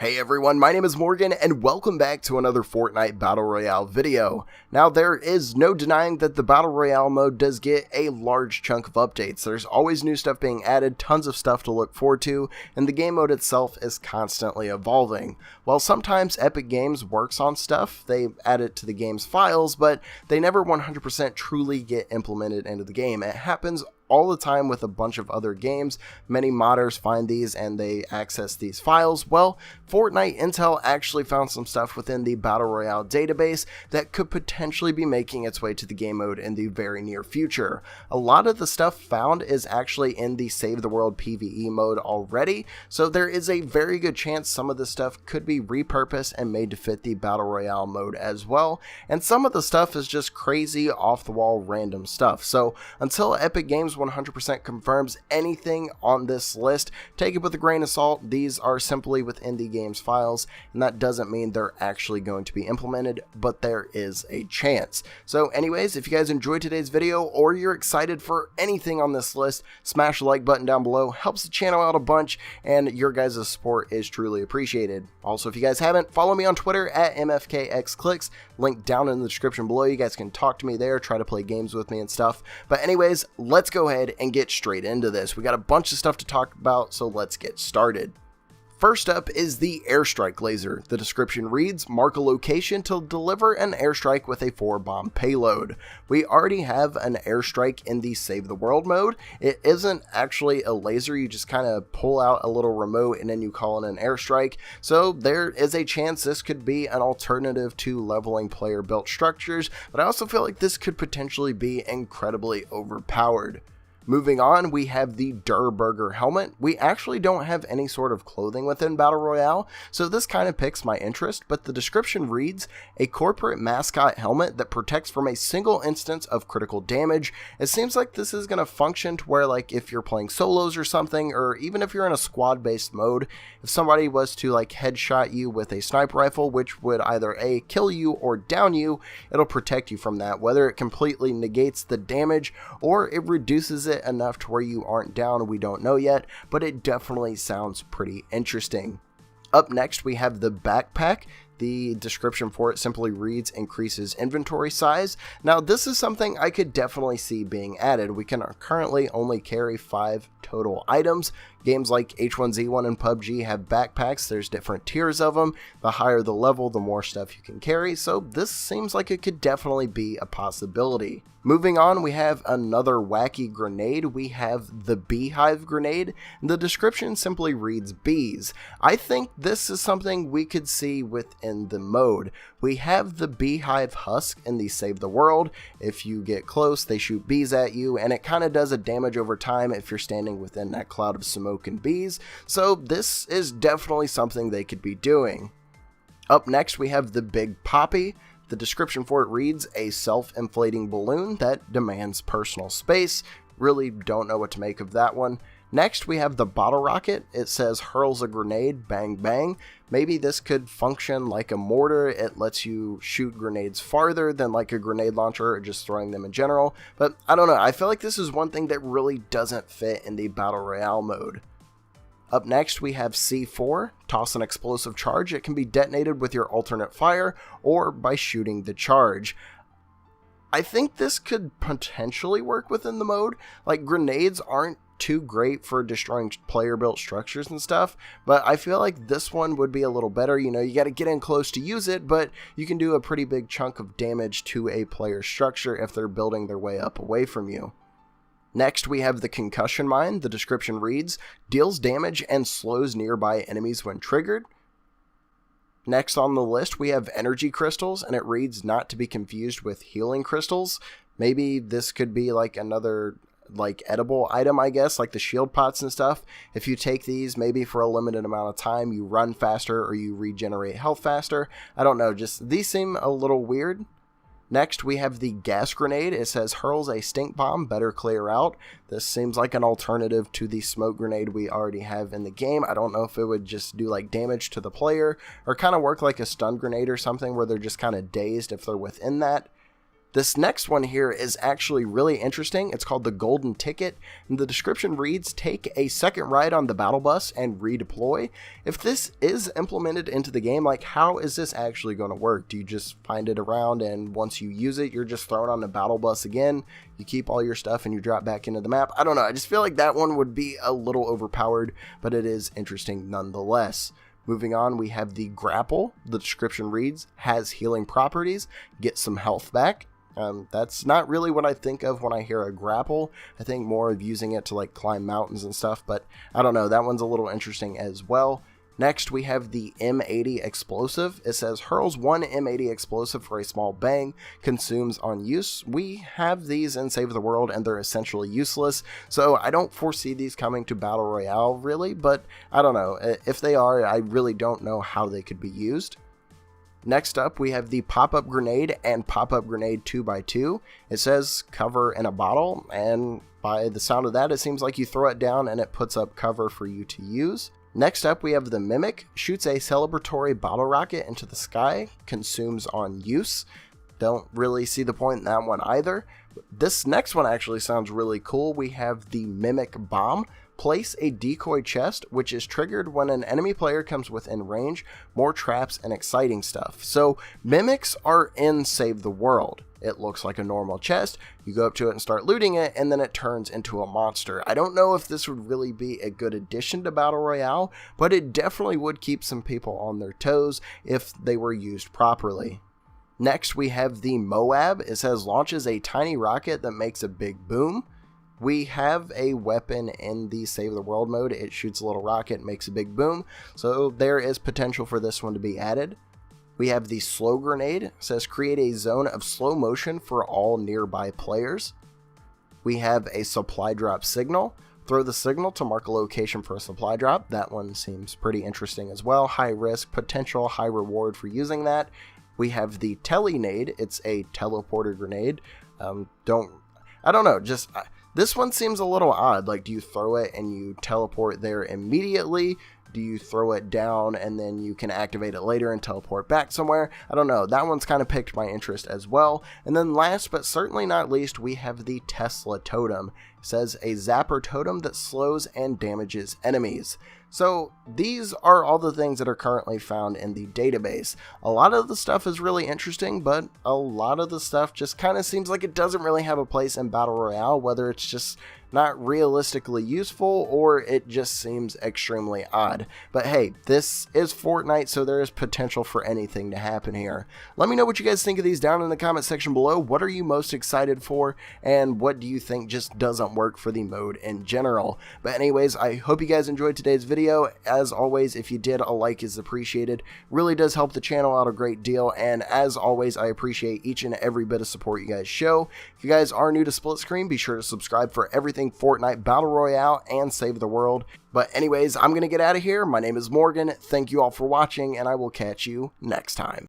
Hey everyone, my name is Morgan and welcome back to another Fortnite Battle Royale video. Now there is no denying that the Battle Royale mode does get a large chunk of updates. There's always new stuff being added, tons of stuff to look forward to, and the game mode itself is constantly evolving. While sometimes Epic Games works on stuff, they add it to the game's files, but they never 100% truly get implemented into the game. It happens all the time with a bunch of other games. Many modders find these and they access these files. Well, Fortnite Intel actually found some stuff within the Battle Royale database that could potentially be making its way to the game mode in the very near future. A lot of the stuff found is actually in the Save the World PvE mode already, so there is a very good chance some of the stuff could be repurposed and made to fit the Battle Royale mode as well, and some of the stuff is just crazy off-the-wall random stuff. So until Epic Games 100% confirms anything on this list, take it with a grain of salt. These are simply within the game's files, and that doesn't mean they're actually going to be implemented, but there is a chance. So anyways, if you guys enjoyed today's video or you're excited for anything on this list, smash the like button down below. Helps the channel out a bunch, and your guys' support is truly appreciated. Also, if you guys haven't, follow me on Twitter at MFKXClicks, link down in the description below. You guys can talk to me there, try to play games with me and stuff. But anyways, let's go ahead and get straight into this. We got a bunch of stuff to talk about, so let's get started. First up is the airstrike laser. The description reads, mark a location to deliver an airstrike with a 4-bomb payload. We already have an airstrike in the Save the World mode. It isn't actually a laser, you just kind of pull out a little remote and then you call in an airstrike. So there is a chance this could be an alternative to leveling player built structures, but I also feel like this could potentially be incredibly overpowered. Moving on, we have the Der Burger helmet. We actually don't have any sort of clothing within Battle Royale, so this kind of piques my interest, but the description reads, a corporate mascot helmet that protects from a single instance of critical damage. It seems like this is going to function to where, like, if you're playing solos or something, or even if you're in a squad-based mode, if somebody was to, like, headshot you with a sniper rifle, which would either A, kill you or down you, it'll protect you from that. Whether it completely negates the damage or it reduces it enough to where you aren't down, we don't know yet, but it definitely sounds pretty interesting. Up next, we have the backpack. The description for it simply reads, increases inventory size. Now, this is something I could definitely see being added. We can currently only carry 5 total items. Games like H1Z1 and PUBG have backpacks. There's different tiers of them. The higher the level, the more stuff you can carry. So this seems like it could definitely be a possibility. Moving on, we have another wacky grenade. We have the Beehive grenade. The description simply reads bees. I think this is something we could see within the mode. We have the Beehive husk in the Save the World. If you get close, they shoot bees at you, and it kind of does a damage over time if you're standing within that cloud of smoke and bees. So this is definitely something they could be doing. Up next, we have the Big Poppy. The description for it reads, a self-inflating balloon that demands personal space. Really don't know what to make of that one. Next, we have the Bottle Rocket. It says hurls a grenade, bang bang. Maybe this could function like a mortar. It lets you shoot grenades farther than like a grenade launcher or just throwing them in general. But I don't know, I feel like this is one thing that really doesn't fit in the Battle Royale mode. Up next, we have C4, toss an explosive charge. It can be detonated with your alternate fire or by shooting the charge. I think this could potentially work within the mode. Like, grenades aren't too great for destroying player-built structures and stuff, but I feel like this one would be a little better. You know, you got to get in close to use it, but you can do a pretty big chunk of damage to a player structure if they're building their way up away from you. Next, we have the Concussion Mine. The description reads, deals damage and slows nearby enemies when triggered. Next on the list, we have Energy Crystals, and it reads, not to be confused with Healing Crystals. Maybe this could be like another edible item, I guess, like the shield pots and stuff. If you take these, maybe for a limited amount of time, you run faster or you regenerate health faster. I don't know, just these seem a little weird. Next, we have the gas grenade. It says hurls a stink bomb, better clear out. This seems like an alternative to the smoke grenade we already have in the game. I don't know if it would just do like damage to the player or kind of work like a stun grenade or something where they're just kind of dazed if they're within that. This next one here is actually really interesting. It's called the Golden Ticket, and the description reads, take a second ride on the battle bus and redeploy. If this is implemented into the game, like, how is this actually going to work? Do you just find it around and once you use it, you're just thrown on the battle bus again? You keep all your stuff and you drop back into the map? I don't know. I just feel like that one would be a little overpowered, but it is interesting nonetheless. Moving on, we have the Grapple. The description reads, has healing properties, get some health back. That's not really what I think of when I hear a grapple. I think more of using it to like climb mountains and stuff, but I don't know, that one's a little interesting as well. Next, we have the M80 explosive. It says hurls one M80 explosive for a small bang, consumes on use. We have these in Save the World and they're essentially useless, so I don't foresee these coming to Battle Royale really, but I don't know. If they are, I really don't know how they could be used. Next up, we have the Pop-Up Grenade and Pop-Up Grenade 2x2. It says cover in a bottle, and by the sound of that, it seems like you throw it down and it puts up cover for you to use. Next up, we have the Mimic. Shoots a celebratory bottle rocket into the sky, consumes on use. Don't really see the point in that one either. This next one actually sounds really cool. We have the Mimic Bomb. Place a decoy chest, which is triggered when an enemy player comes within range, more traps and exciting stuff. So mimics are in Save the World. It looks like a normal chest, you go up to it and start looting it, and then it turns into a monster. I don't know if this would really be a good addition to Battle Royale, but it definitely would keep some people on their toes if they were used properly. Next, we have the MOAB. It says launches a tiny rocket that makes a big boom. We have a weapon in the Save the World mode. It shoots a little rocket, makes a big boom, so there is potential for this one to be added. We have the Slow Grenade. It says create a zone of slow motion for all nearby players. We have a Supply Drop Signal. Throw the signal to mark a location for a supply drop. That one seems pretty interesting as well. High risk, potential high reward for using that. We have the Telenade. It's a teleporter grenade. I don't know, this one seems a little odd. Like, do you throw it and you teleport there immediately? Do you throw it down and then you can activate it later and teleport back somewhere? I don't know. That one's kind of piqued my interest as well. And then last but certainly not least, we have the Tesla Totem. It says a zapper totem that slows and damages enemies. So these are all the things that are currently found in the database. A lot of the stuff is really interesting, but a lot of the stuff just kind of seems like it doesn't really have a place in Battle Royale, whether it's just not realistically useful or it just seems extremely odd. But hey, this is Fortnite, so there is potential for anything to happen here. Let me know what you guys think of these down in the comment section below. What are you most excited for, and what do you think just doesn't work for the mode in general? But anyways, I hope you guys enjoyed today's video. As always, if you did, a like is appreciated. Really does help the channel out a great deal, and as always, I appreciate each and every bit of support you guys show. If you guys are new to Split Screen, be sure to subscribe for everything Fortnite Battle Royale and Save the World. But anyways, I'm going to get out of here. My name is Morgan. Thank you all for watching, and I will catch you next time.